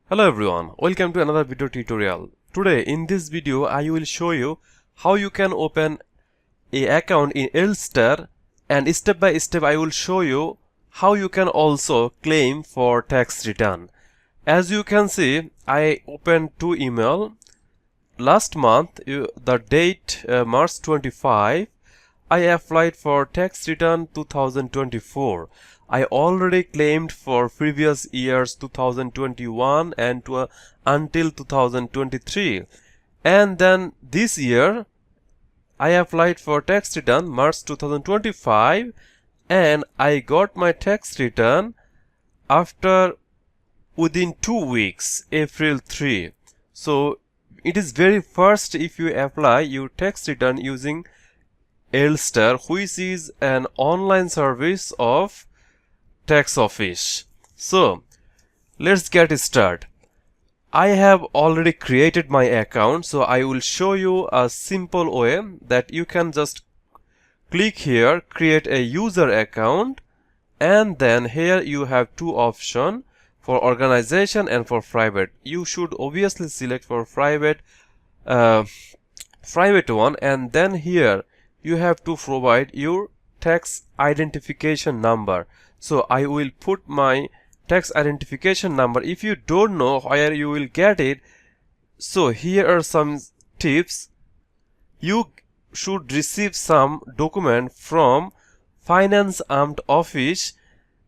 Hello everyone, welcome to another video tutorial. Today in this video I will show you how you can open a account in ELSTER, and step by step I will show you how you can also claim for tax return. As you can see, I opened two email. Last month, the date March 25, I applied for tax return 2024. I already claimed for previous years 2021 and until 2023. And then this year, I applied for tax return March 2025 and I got my tax return after within 2 weeks, April 3. So it is very first if you apply your tax return using ELSTER, which is an online service of tax office. So let's get started. I have already created my account, so I will show you a simple way that you can just click here, create a user account, and then here you have two options for organization and for private. You should obviously select for private one, and then here you have to provide your tax identification number. So I will put my tax identification number. If you don't know where you will get it, so here are some tips. You should receive some document from Finanzamt office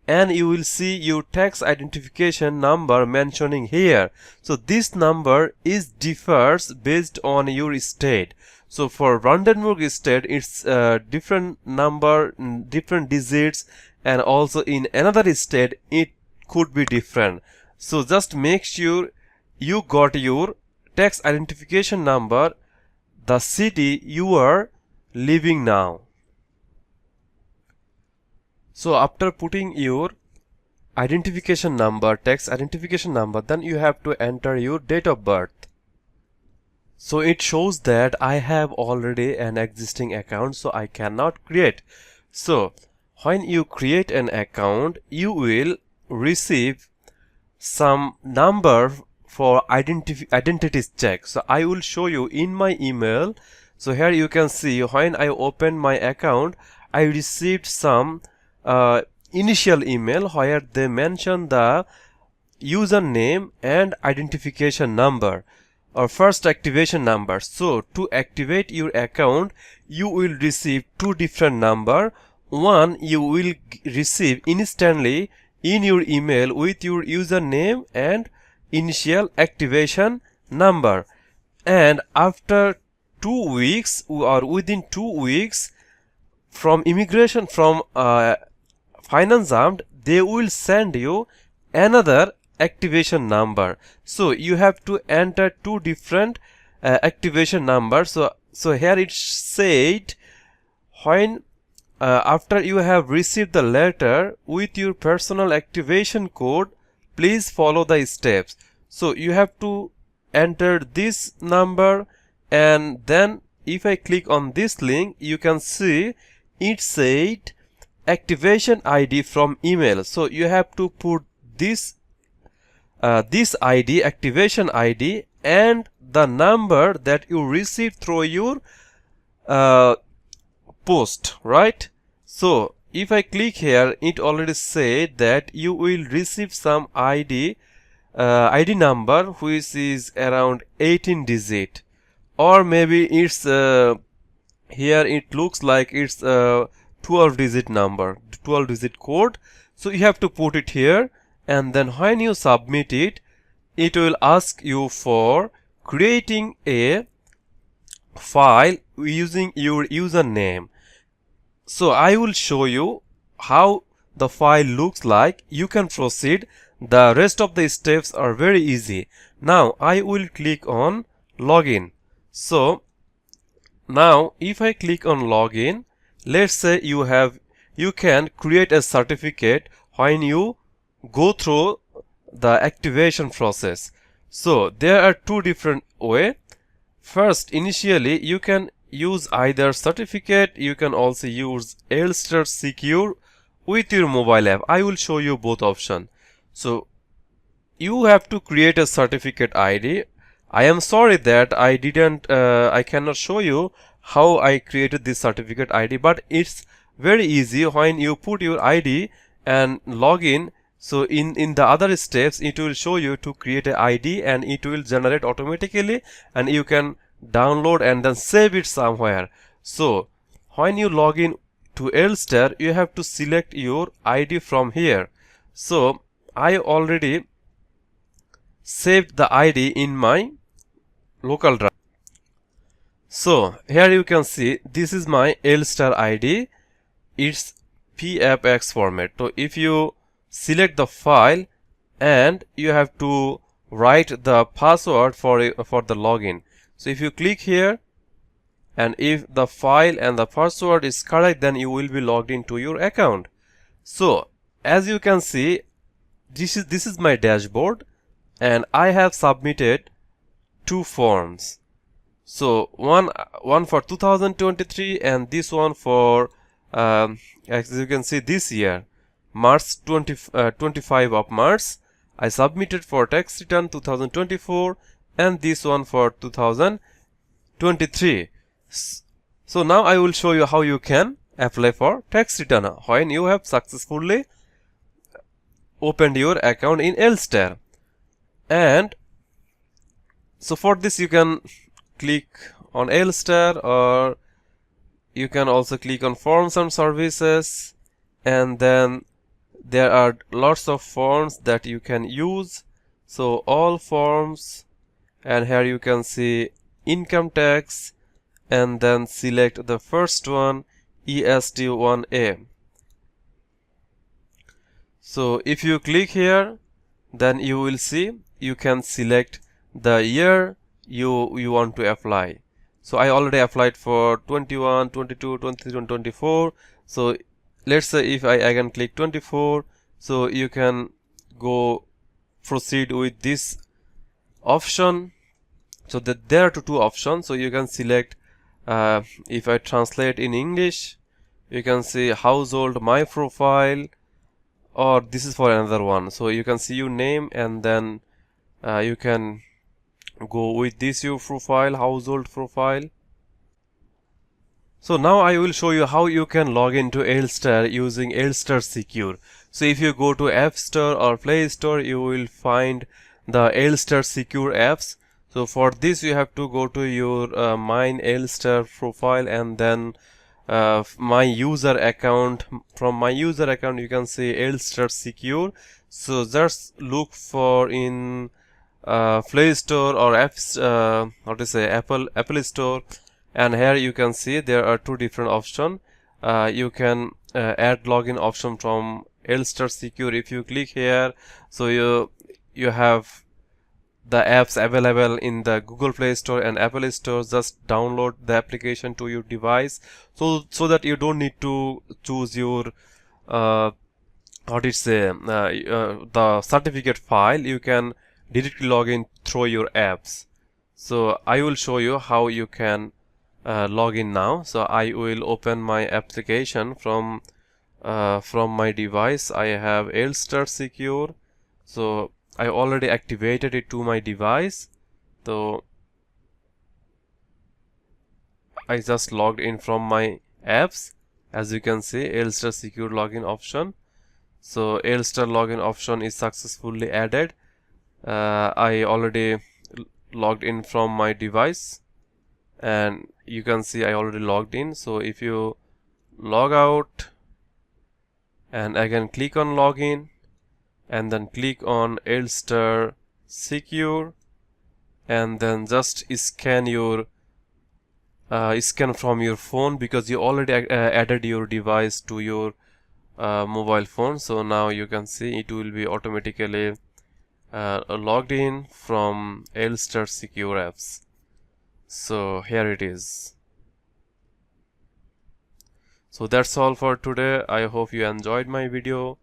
and you will see your tax identification number mentioning here. So this number is differs based on your state. So for Brandenburg state, it's different number, different digits, and also in another state it could be different. So just make sure you got your tax identification number, the city you are living now. So after putting your identification number, tax identification number, then you have to enter your date of birth. So it shows that I have already an existing account, so I cannot create. So when you create an account, you will receive some number for identity check. So I will show you in my email. So here you can see when I opened my account, I received some initial email where they mention the username and identification number or first activation number. So to activate your account, you will receive two different number. One you will receive instantly in your email with your username and initial activation number, and after 2 weeks or within 2 weeks from immigration, from Finanzamt, they will send you another activation number. So you have to enter two different activation numbers. So here it said when after you have received the letter with your personal activation code, please follow the steps. So you have to enter this number, and then if I click on this link, you can see it said activation ID from email. So you have to put this ID, activation ID, and the number that you received through your post, right? So if I click here, it already said that you will receive some ID number which is around 18 digit, or maybe it's here it looks like it's 12 digit number, 12 digit code. So you have to put it here, and then when you submit it, it will ask you for creating a file using your username. So I will show you how the file looks like. You can proceed. The rest of the steps are very easy. Now I will click on login. So now if I click on login, let's say you can create a certificate when you go through the activation process. So there are two different ways. First, initially you can use either certificate, you can also use ElsterSecure with your mobile app. I will show you both options. So you have to create a certificate ID. I am sorry that I cannot show you how I created this certificate ID, but it's very easy. When you put your ID and log in, so in the other steps it will show you to create an ID and it will generate automatically, and you can download and then save it somewhere. So when you log in to ELSTER, you have to select your ID from here. So I already saved the ID in my local drive. So here you can see this is my ELSTER ID. It's PFX format. So if you select the file and you have to write the password for the login. So if you click here and if the file and the password is correct, then you will be logged into your account. So as you can see, this is my dashboard and I have submitted 2 forms. So one for 2023 and this one for as you can see this year, March 25 of March. I submitted for tax return 2024 and this one for 2023. So now I will show you how you can apply for tax return when you have successfully opened your account in ELSTER. And so for this you can click on ELSTER, or you can also click on forms and services, and then there are lots of forms that you can use. So all forms, and here you can see income tax, and then select the first one, EST1A. So if you click here, then you will see you can select the year you want to apply. So I already applied for 21, 22, 23 and 24. So let's say if I again click 24, so you can go proceed with this option. So that there are two options. So you can select if I translate in English, you can see household my profile, or this is for another one. So you can see your name and then you can go with this your profile, household profile. So now I will show you how you can log into ELSTER using ElsterSecure. So if you go to App Store or Play Store, you will find the ElsterSecure apps. So for this you have to go to your Mine ELSTER profile and then my user account. From my user account you can see ElsterSecure. So just look for in Play Store or Apple Store, and here you can see there are two different options. You can add login option from ElsterSecure. If you click here, so you have the apps available in the Google Play Store and Apple Store. Just download the application to your device, so that you don't need to choose your the certificate file. You can directly log in through your apps. So I will show you how you can log in now. So I will open my application from my device. I have ElsterSecure. So I already activated it to my device. So I just logged in from my apps. As you can see, ElsterSecure login option. So ELSTER login option is successfully added. I already logged in from my device, and you can see I already logged in. So if you log out and again click on login and then click on ElsterSecure, and then just scan your scan from your phone, because you already added your device to your mobile phone. So now you can see it will be automatically logged in from ElsterSecure apps. So here it is. So that's all for today. I hope you enjoyed my video.